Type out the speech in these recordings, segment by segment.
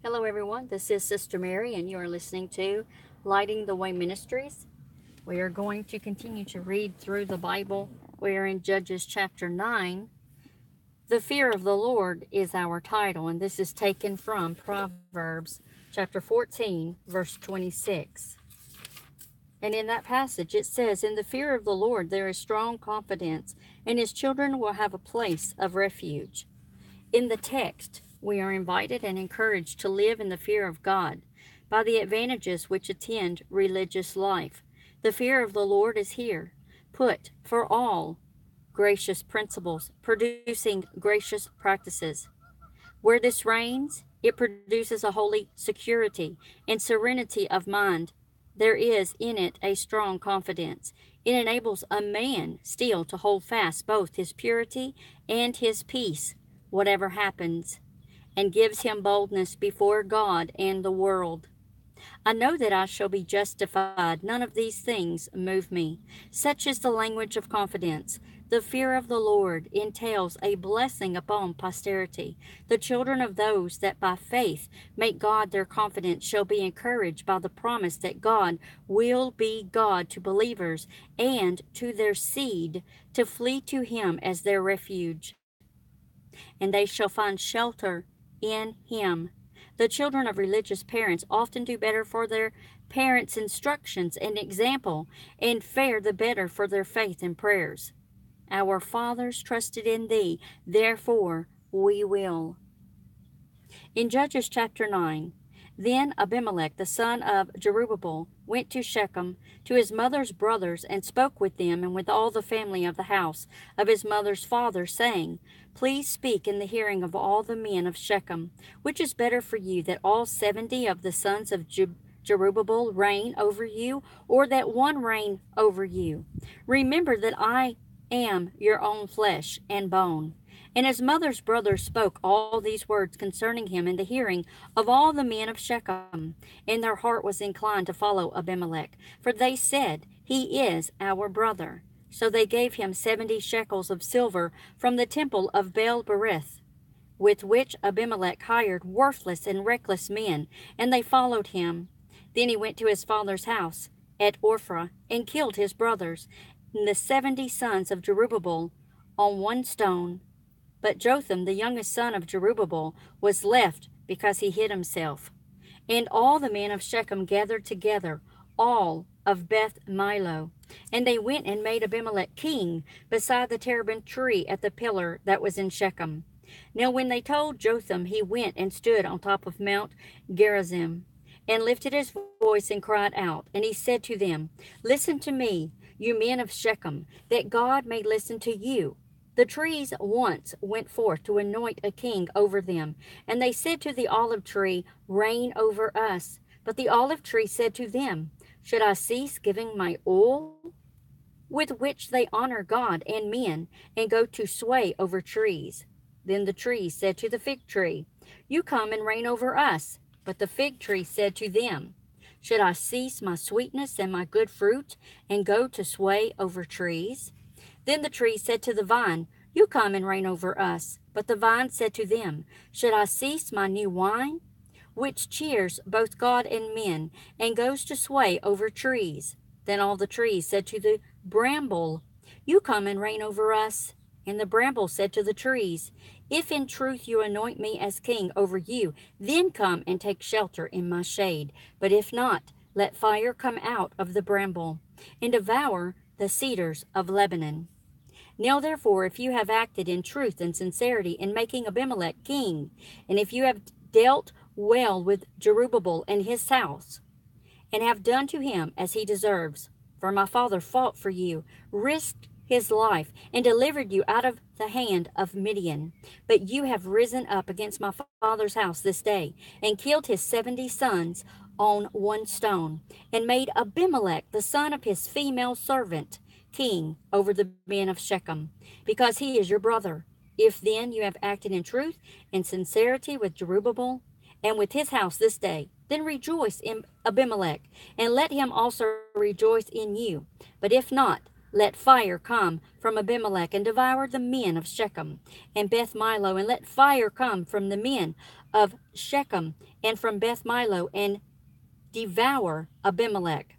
Hello, everyone. This is Sister Mary, and you are listening to Lighting the Way Ministries. We are going to continue to read through the Bible. We are in Judges chapter 9. The fear of the Lord is our title, and this is taken from Proverbs chapter 14, verse 26. And in that passage it says, "In the fear of the Lord there is strong confidence, and his children will have a place of refuge." In the text, we are invited and encouraged to live in the fear of God by the advantages which attend religious life. The fear of the Lord is here, put for all gracious principles, producing gracious practices. Where this reigns, it produces a holy security and serenity of mind. There is in it a strong confidence. It enables a man still to hold fast both his purity and his peace, whatever happens, and gives him boldness before God and the world. I know that I shall be justified. None of these things move me. Such is the language of confidence. The fear of the Lord entails a blessing upon posterity. The children of those that by faith make God their confidence shall be encouraged by the promise that God will be God to believers and to their seed to flee to him as their refuge. And they shall find shelter in him. The children of religious parents often do better for their parents' instructions and example and fare the better for their faith and prayers. Our fathers trusted in thee, therefore we will. In Judges chapter 9, then Abimelech the son of Jerubbaal went to Shechem to his mother's brothers and spoke with them and with all the family of the house of his mother's father, saying, Please speak in the hearing of all the men of Shechem, which is better for you, that all 70 of the sons of Jerubbaal reign over you, or that one reign over you? Remember that I am your own flesh and bone. And his mother's brothers spoke all these words concerning him in the hearing of all the men of Shechem. And their heart was inclined to follow Abimelech, for they said, He is our brother. So they gave him 70 shekels of silver from the temple of Baal-berith, with which Abimelech hired worthless and reckless men, and they followed him. Then he went to his father's house at Ophrah and killed his brothers, and the 70 sons of Jerubbaal, on one stone. But Jotham, the youngest son of Jerubbaal, was left because he hid himself. And all the men of Shechem gathered together, all of Beth Milo. And they went and made Abimelech king beside the terebinth tree at the pillar that was in Shechem. Now when they told Jotham, he went and stood on top of Mount Gerizim, and lifted his voice and cried out. And he said to them, Listen to me, you men of Shechem, that God may listen to you. The trees once went forth to anoint a king over them, and they said to the olive tree, Reign over us. But the olive tree said to them, Should I cease giving my oil, with which they honor God and men, and go to sway over trees? Then the tree said to the fig tree, You come and reign over us. But the fig tree said to them, Should I cease my sweetness and my good fruit, and go to sway over trees? Then the tree said to the vine, You come and reign over us. But the vine said to them, Should I cease my new wine, which cheers both God and men, and goes to sway over trees? Then all the trees said to the bramble, You come and reign over us. And the bramble said to the trees, If in truth you anoint me as king over you, then come and take shelter in my shade. But if not, let fire come out of the bramble, and devour the cedars of Lebanon. Now therefore, if you have acted in truth and sincerity in making Abimelech king, and if you have dealt well with Jerubbaal and his house, and have done to him as he deserves, for my father fought for you, risked his life, and delivered you out of the hand of Midian. But you have risen up against my father's house this day, and killed his 70 sons on one stone, and made Abimelech, the son of his female servant, king over the men of Shechem, because he is your brother. If then you have acted in truth and sincerity with Jerubbaal and with his house this day, then rejoice in Abimelech, and let him also rejoice in you. But if not, let fire come from Abimelech and devour the men of Shechem and Beth Milo, and let fire come from the men of Shechem and from Beth Milo, and devour Abimelech.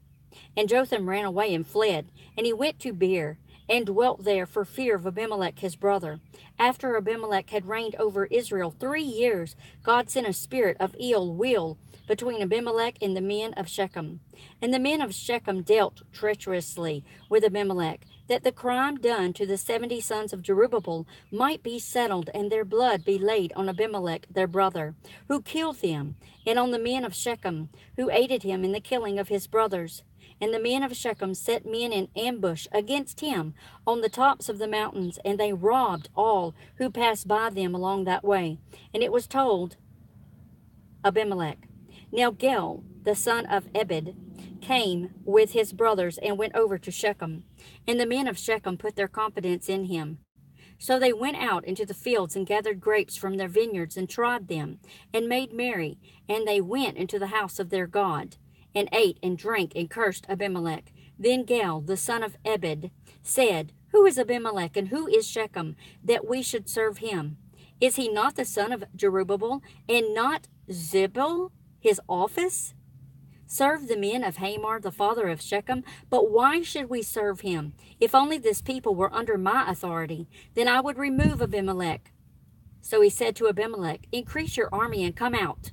And Jotham ran away and fled, and he went to Beer, and dwelt there for fear of Abimelech his brother. After Abimelech had reigned over Israel 3 years, God sent a spirit of ill will between Abimelech and the men of Shechem. And the men of Shechem dealt treacherously with Abimelech, that the crime done to the 70 sons of Jerubbaal might be settled, and their blood be laid on Abimelech their brother, who killed them, and on the men of Shechem, who aided him in the killing of his brothers. And the men of Shechem set men in ambush against him on the tops of the mountains, and they robbed all who passed by them along that way. And it was told Abimelech. Now Gel, the son of Ebed, came with his brothers and went over to Shechem. And the men of Shechem put their confidence in him. So they went out into the fields and gathered grapes from their vineyards and trod them and made merry. And they went into the house of their God, and ate and drank and cursed Abimelech. Then Gel, the son of Ebed, said, Who is Abimelech, and who is Shechem, that we should serve him? Is he not the son of Jerubbaal, and not Zebul, his office? Serve the men of Hamor, the father of Shechem? But why should we serve him? If only this people were under my authority, then I would remove Abimelech. So he said to Abimelech, Increase your army and come out.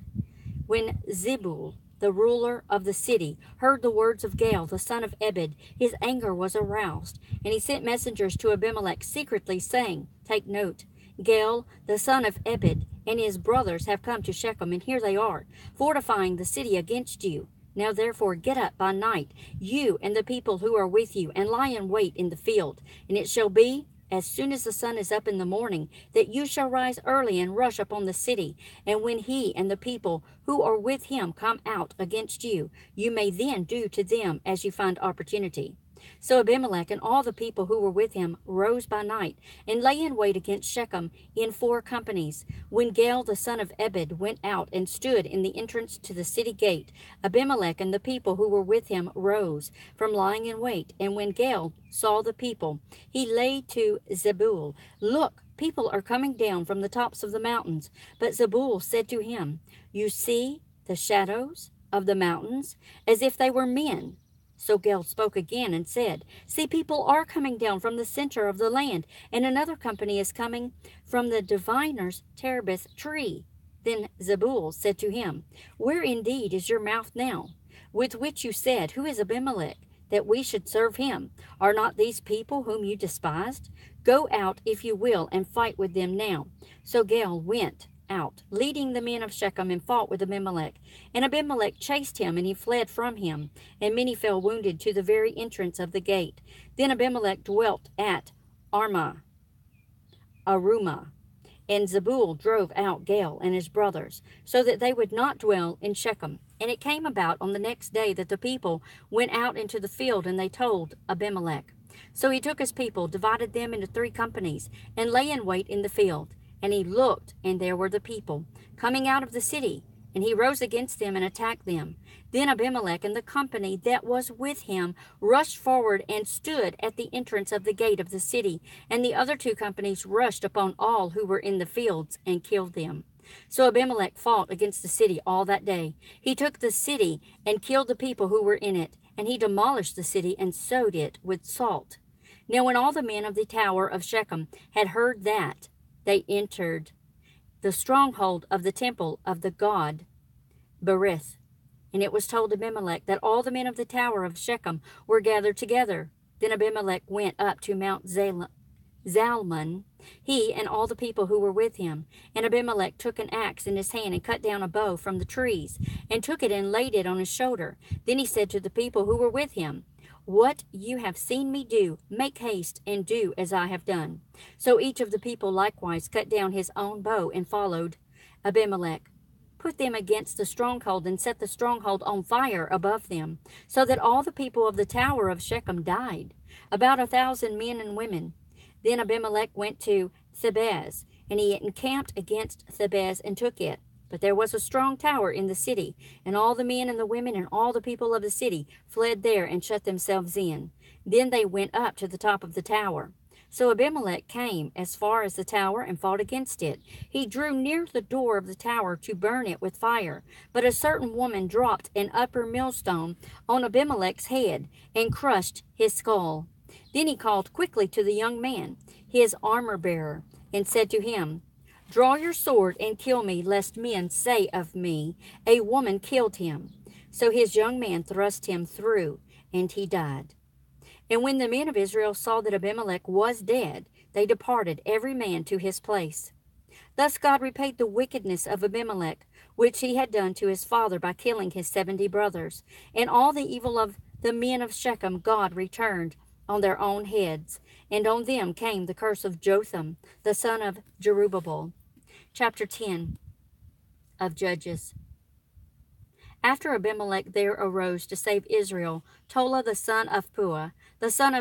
When Zebul, the ruler of the city, heard the words of Gel, the son of Ebed, his anger was aroused, and he sent messengers to Abimelech secretly, saying, Take note, Gel, the son of Ebed, and his brothers have come to Shechem, and here they are, fortifying the city against you. Now therefore get up by night, you and the people who are with you, and lie in wait in the field. And it shall be, as soon as the sun is up in the morning, that you shall rise early and rush upon the city. And when he and the people who are with him come out against you, you may then do to them as you find opportunity. So Abimelech and all the people who were with him rose by night, and lay in wait against Shechem in 4 companies. When Gel the son of Ebed went out and stood in the entrance to the city gate, Abimelech and the people who were with him rose from lying in wait. And when Gel saw the people, he laid to Zebul, Look, people are coming down from the tops of the mountains. But Zebul said to him, You see the shadows of the mountains, as if they were men. So Gel spoke again and said, See, people are coming down from the center of the land, and another company is coming from the diviner's terebinth tree. Then Zebul said to him, Where indeed is your mouth now, with which you said, Who is Abimelech, that we should serve him? Are not these people whom you despised? Go out, if you will, and fight with them now. So Gel went out, leading the men of Shechem, and fought with Abimelech. And Abimelech chased him, and he fled from him, and many fell wounded to the very entrance of the gate. Then Abimelech dwelt at Arumah, and Zebul drove out Gel and his brothers, so that they would not dwell in Shechem. And it came about on the next day that the people went out into the field, and they told Abimelech. So he took his people, divided them into 3 companies, and lay in wait in the field. And he looked, and there were the people coming out of the city, and he rose against them and attacked them. Then Abimelech and the company that was with him rushed forward and stood at the entrance of the gate of the city, and the other 2 companies rushed upon all who were in the fields and killed them. So Abimelech fought against the city all that day. He took the city and killed the people who were in it, and he demolished the city and sowed it with salt. Now when all the men of the tower of Shechem had heard that, they entered the stronghold of the temple of the god Berith. And it was told Abimelech that all the men of the tower of Shechem were gathered together. Then Abimelech went up to Mount Zalmon, he and all the people who were with him. And Abimelech took an axe in his hand and cut down a bow from the trees, and took it and laid it on his shoulder. Then he said to the people who were with him, What you have seen me do, make haste and do as I have done. So each of the people likewise cut down his own bow and followed Abimelech. Put them against the stronghold, and set the stronghold on fire above them, so that all the people of the tower of Shechem died, about 1,000 men and women. Then Abimelech went to Thebez, and he encamped against Thebez and took it. But there was a strong tower in the city, and all the men and the women and all the people of the city fled there and shut themselves in. Then they went up to the top of the tower. So Abimelech came as far as the tower and fought against it. He drew near the door of the tower to burn it with fire. But a certain woman dropped an upper millstone on Abimelech's head and crushed his skull. Then he called quickly to the young man, his armor-bearer, and said to him, "Draw your sword and kill me, lest men say of me, 'A woman killed him.'" So his young man thrust him through, and he died. And when the men of Israel saw that Abimelech was dead, they departed every man to his place. Thus God repaid the wickedness of Abimelech, which he had done to his father by killing his 70 brothers. And all the evil of the men of Shechem God returned on their own heads, and on them came the curse of Jotham, the son of Jerubbaal. Chapter 10 of Judges. After Abimelech there arose to save Israel Tola the son of Puah, the son of